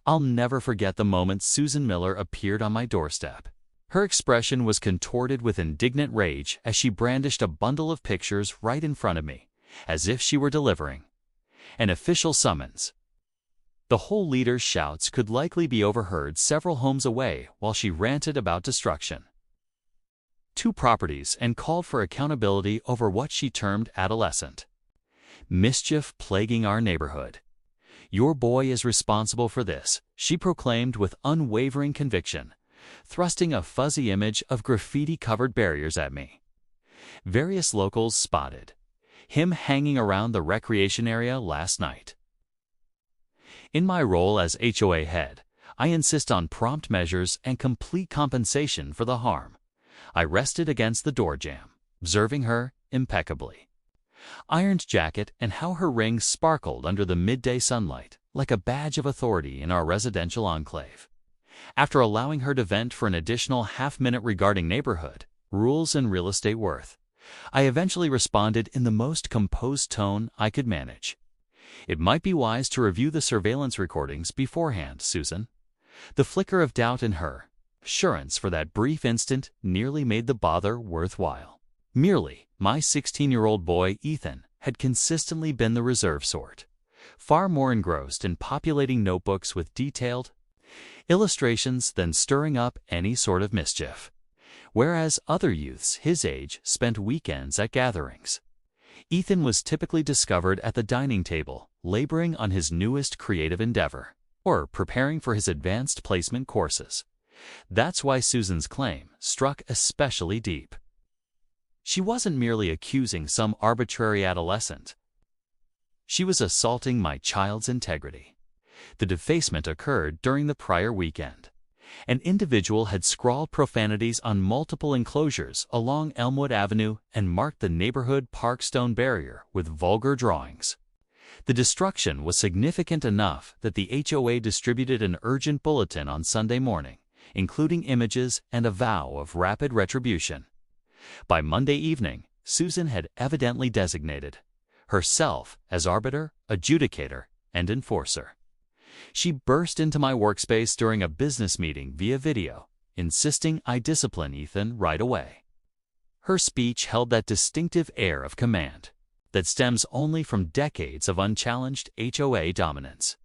I'll never forget the moment Susan Miller appeared on my doorstep. Her expression was contorted with indignant rage as she brandished a bundle of pictures right in front of me, as if she were delivering an official summons. The whole leader's shouts could likely be overheard several homes away while she ranted about destruction. 2 properties and called for accountability over what she termed adolescent mischief plaguing our neighborhood. Your boy is responsible for this, she proclaimed with unwavering conviction, thrusting a fuzzy image of graffiti-covered barriers at me. Various locals spotted him hanging around the recreation area last night. In my role as HOA head, I insist on prompt measures and complete compensation for the harm. I rested against the door jamb, observing her impeccably. Ironed jacket and how her rings sparkled under the midday sunlight, like a badge of authority in our residential enclave. After allowing her to vent for an additional half-minute regarding neighborhood, rules, and real estate worth, I eventually responded in the most composed tone I could manage. It might be wise to review the surveillance recordings beforehand, Susan. The flicker of doubt in her assurance for that brief instant nearly made the bother worthwhile. Merely, my 16-year-old boy, Ethan, had consistently been the reserve sort, far more engrossed in populating notebooks with detailed illustrations than stirring up any sort of mischief, whereas other youths his age spent weekends at gatherings. Ethan was typically discovered at the dining table, laboring on his newest creative endeavor, or preparing for his advanced placement courses. That's why Susan's claim struck especially deep. She wasn't merely accusing some arbitrary adolescent. She was assaulting my child's integrity. The defacement occurred during the prior weekend. An individual had scrawled profanities on multiple enclosures along Elmwood Avenue and marked the neighborhood park stone barrier with vulgar drawings. The destruction was significant enough that the HOA distributed an urgent bulletin on Sunday morning, including images and a vow of rapid retribution. By Monday evening, Susan had evidently designated herself as arbiter, adjudicator, and enforcer. She burst into my workspace during a business meeting via video, insisting I discipline Ethan right away. Her speech held that distinctive air of command that stems only from decades of unchallenged HOA dominance.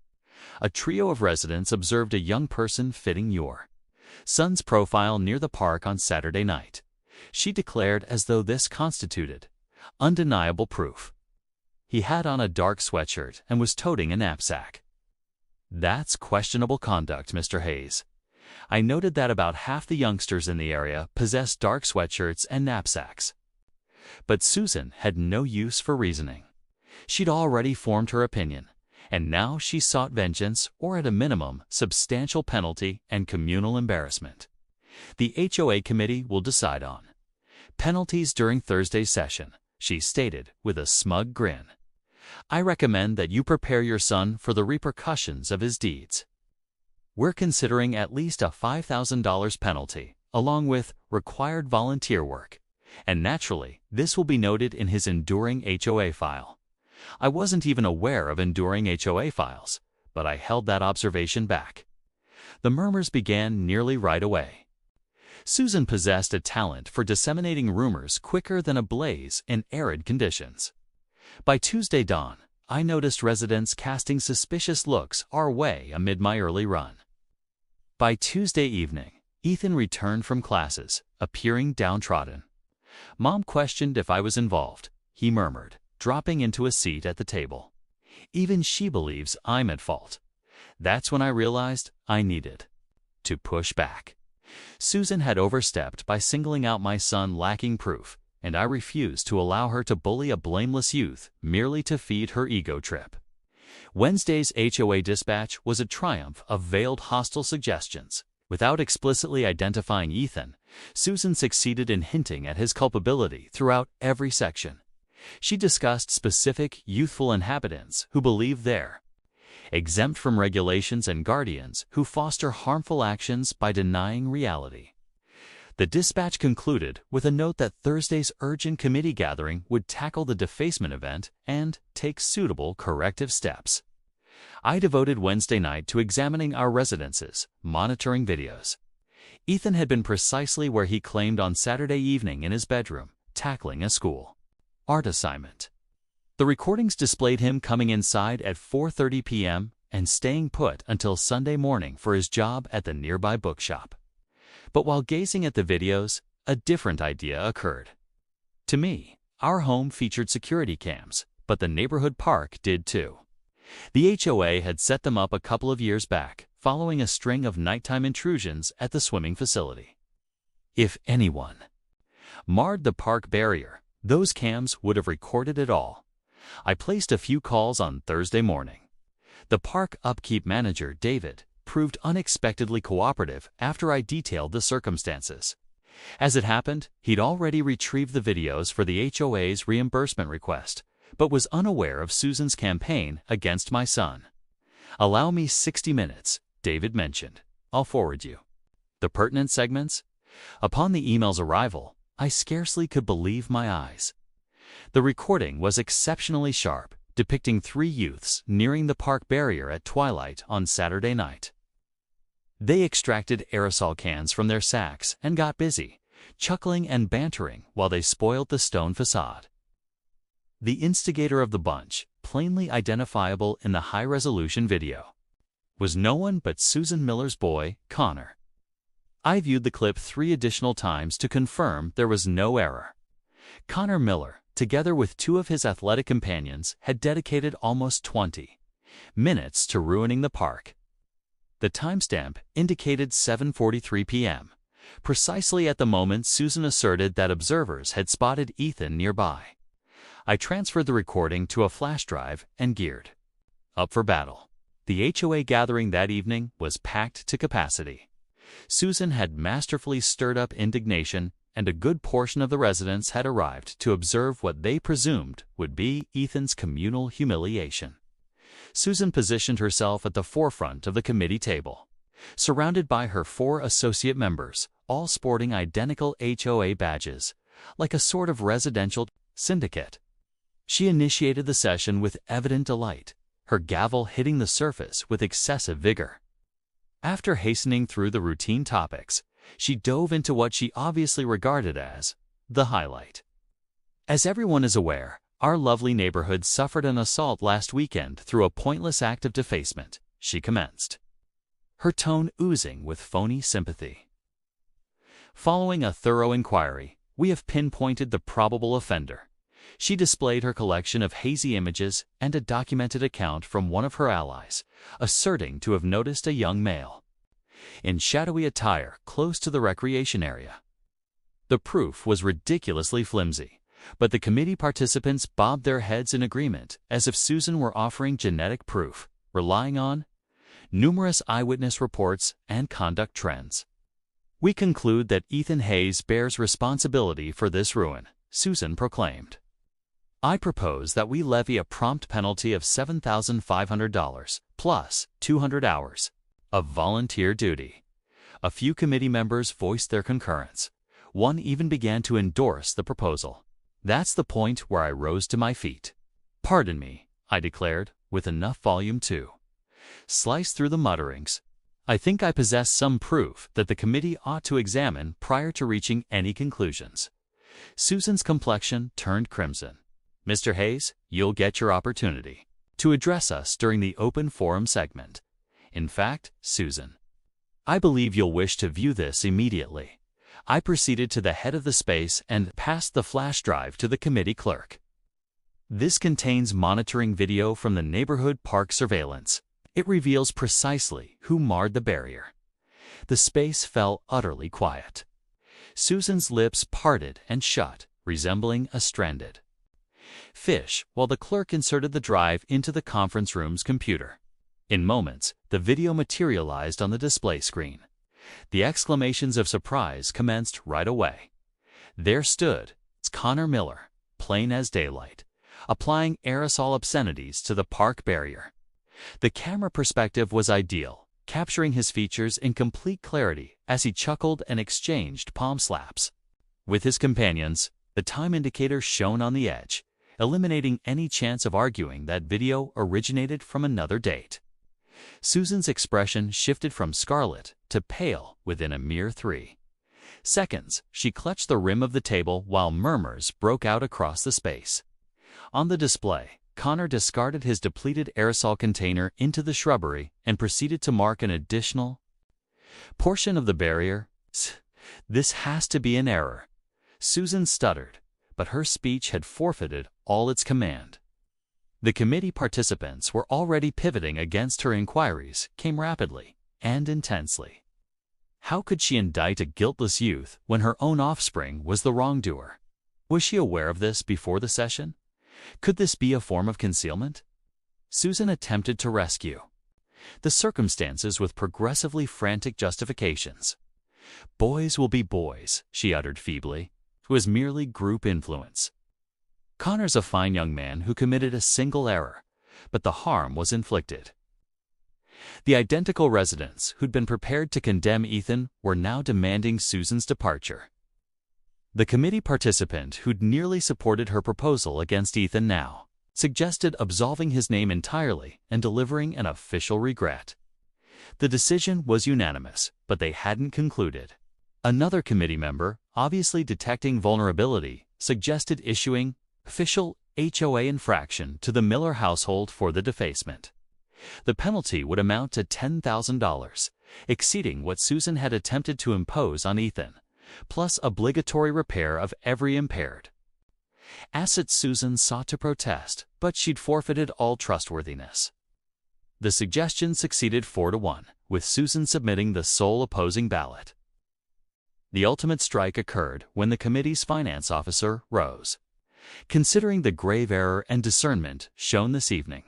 A trio of residents observed a young person fitting your son's profile near the park on Saturday night. She declared as though this constituted undeniable proof. He had on a dark sweatshirt and was toting a knapsack. That's questionable conduct, Mr. Hayes. I noted that about half the youngsters in the area possessed dark sweatshirts and knapsacks. But Susan had no use for reasoning. She'd already formed her opinion, and now she sought vengeance or at a minimum substantial penalty and communal embarrassment. The HOA committee will decide on penalties during Thursday's session, she stated with a smug grin. I recommend that you prepare your son for the repercussions of his deeds. We're considering at least a $5,000 penalty, along with required volunteer work, and naturally, this will be noted in his enduring HOA file. I wasn't even aware of enduring HOA files, but I held that observation back. The murmurs began nearly right away. Susan possessed a talent for disseminating rumors quicker than a blaze in arid conditions. By Tuesday dawn, I noticed residents casting suspicious looks our way amid my early run. By Tuesday evening, Ethan returned from classes, appearing downtrodden. Mom questioned if I was involved, he murmured, dropping into a seat at the table. Even she believes I'm at fault. That's when I realized I needed to push back. Susan had overstepped by singling out my son lacking proof, and I refused to allow her to bully a blameless youth merely to feed her ego trip. Wednesday's HOA dispatch was a triumph of veiled hostile suggestions. Without explicitly identifying Ethan, Susan succeeded in hinting at his culpability throughout every section. She discussed specific youthful inhabitants who believe they're exempt from regulations and guardians who foster harmful actions by denying reality. The dispatch concluded with a note that Thursday's urgent committee gathering would tackle the defacement event and take suitable corrective steps. I devoted Wednesday night to examining our residences, monitoring videos. Ethan had been precisely where he claimed on Saturday evening in his bedroom, tackling a school art assignment. The recordings displayed him coming inside at 4:30 p.m. and staying put until Sunday morning for his job at the nearby bookshop. But while gazing at the videos, a different idea occurred. To me, our home featured security cams, but the neighborhood park did too. The HOA had set them up a couple of years back, following a string of nighttime intrusions at the swimming facility. If anyone marred the park barrier, those cams would have recorded it all. I placed a few calls on Thursday morning. The park upkeep manager, David, proved unexpectedly cooperative after I detailed the circumstances. As it happened, he'd already retrieved the videos for the HOA's reimbursement request, but was unaware of Susan's campaign against my son. "Allow me 60 minutes, David mentioned. I'll forward you the pertinent segments." Upon the email's arrival, I scarcely could believe my eyes. The recording was exceptionally sharp, depicting 3 youths nearing the park barrier at twilight on Saturday night. They extracted aerosol cans from their sacks and got busy, chuckling and bantering while they spoiled the stone facade. The instigator of the bunch, plainly identifiable in the high-resolution video, was no one but Susan Miller's boy, Connor. I viewed the clip 3 additional times to confirm there was no error. Connor Miller, together with 2 of his athletic companions, had dedicated almost 20 minutes to ruining the park. The timestamp indicated 7:43 p.m., precisely at the moment Susan asserted that observers had spotted Ethan nearby. I transferred the recording to a flash drive and geared up for battle. The HOA gathering that evening was packed to capacity. Susan had masterfully stirred up indignation, and a good portion of the residents had arrived to observe what they presumed would be Ethan's communal humiliation. Susan positioned herself at the forefront of the committee table, surrounded by her 4 associate members, all sporting identical HOA badges, like a sort of residential syndicate. She initiated the session with evident delight, her gavel hitting the surface with excessive vigor. After hastening through the routine topics, she dove into what she obviously regarded as the highlight. "As everyone is aware, our lovely neighborhood suffered an assault last weekend through a pointless act of defacement," she commenced, her tone oozing with phony sympathy. "Following a thorough inquiry, we have pinpointed the probable offender." She displayed her collection of hazy images and a documented account from one of her allies, asserting to have noticed a young male in shadowy attire close to the recreation area. The proof was ridiculously flimsy, but the committee participants bobbed their heads in agreement, as if Susan were offering genetic proof, relying on numerous eyewitness reports and conduct trends. "We conclude that Ethan Hayes bears responsibility for this ruin," Susan proclaimed. "I propose that we levy a prompt penalty of $7,500 plus 200 hours of volunteer duty." A few committee members voiced their concurrence. One even began to endorse the proposal. That's the point where I rose to my feet. "Pardon me," I declared, with enough volume to slice through the mutterings. "I think I possess some proof that the committee ought to examine prior to reaching any conclusions." Susan's complexion turned crimson. "Mr. Hayes, you'll get your opportunity to address us during the open forum segment. In fact, Susan, I believe you'll wish to view this immediately." I proceeded to the head of the space and passed the flash drive to the committee clerk. "This contains monitoring video from the neighborhood park surveillance. It reveals precisely who marred the barrier." The space fell utterly quiet. Susan's lips parted and shut, resembling a stranded fish, while the clerk inserted the drive into the conference room's computer. In moments, the video materialized on the display screen. The exclamations of surprise commenced right away. There stood Connor Miller, plain as daylight, applying aerosol obscenities to the park barrier. The camera perspective was ideal, capturing his features in complete clarity as he chuckled and exchanged palm slaps with his companions. The time indicator shone on the edge, eliminating any chance of arguing that video originated from another date. Susan's expression shifted from scarlet to pale within a mere 3 seconds. She clutched the rim of the table while murmurs broke out across the space. On the display, Connor discarded his depleted aerosol container into the shrubbery and proceeded to mark an additional portion of the barrier. This has to be an error. Susan stuttered, but her speech had forfeited all its command. The committee participants were already pivoting against her inquiries, came rapidly and intensely. How could she indict a guiltless youth when her own offspring was the wrongdoer? Was she aware of this before the session? Could this be a form of concealment? Susan attempted to rescue the circumstances with progressively frantic justifications. "Boys will be boys," she uttered feebly. It was merely group influence. Connor's a fine young man who committed a single error, but the harm was inflicted. The identical residents who'd been prepared to condemn Ethan were now demanding Susan's departure. The committee participant who'd nearly supported her proposal against Ethan now suggested absolving his name entirely and delivering an official regret. The decision was unanimous, but they hadn't concluded. Another committee member, obviously detecting vulnerability, suggested issuing official HOA infraction to the Miller household for the defacement. The penalty would amount to $10,000, exceeding what Susan had attempted to impose on Ethan, plus obligatory repair of every impaired asset. Susan sought to protest, but she'd forfeited all trustworthiness. The suggestion succeeded 4-1, with Susan submitting the sole opposing ballot. The ultimate strike occurred when the committee's finance officer rose. "Considering the grave error and discernment shown this evening,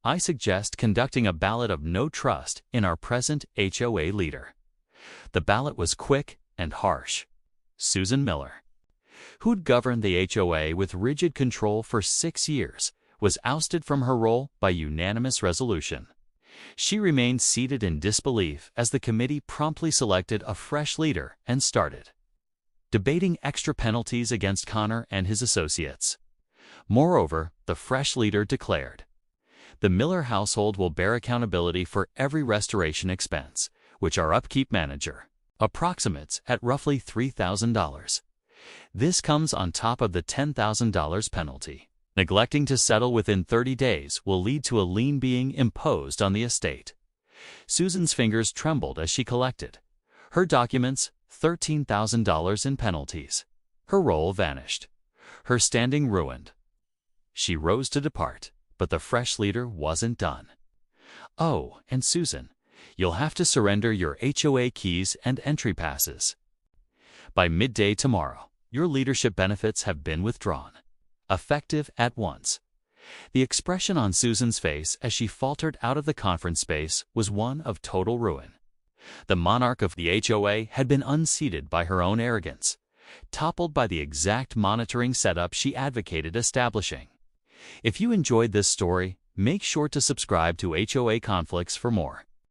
I suggest conducting a ballot of no trust in our present HOA leader." The ballot was quick and harsh. Susan Miller, who'd governed the HOA with rigid control for 6 years, was ousted from her role by unanimous resolution. She remained seated in disbelief as the committee promptly selected a fresh leader and started debating extra penalties against Connor and his associates. Moreover, the fresh leader declared, "The Miller household will bear accountability for every restoration expense, which our upkeep manager approximates at roughly $3,000. This comes on top of the $10,000 penalty. Neglecting to settle within 30 days will lead to a lien being imposed on the estate." Susan's fingers trembled as she collected her documents, $13,000 in penalties. Her role vanished, her standing ruined. She rose to depart, but the fresh leader wasn't done. "Oh, and Susan, you'll have to surrender your HOA keys and entry passes. By midday tomorrow, your leadership benefits have been withdrawn, effective at once." The expression on Susan's face as she faltered out of the conference space was one of total ruin. The monarch of the HOA had been unseated by her own arrogance, toppled by the exact monitoring setup she advocated establishing. If you enjoyed this story, make sure to subscribe to HOA Conflicts for more.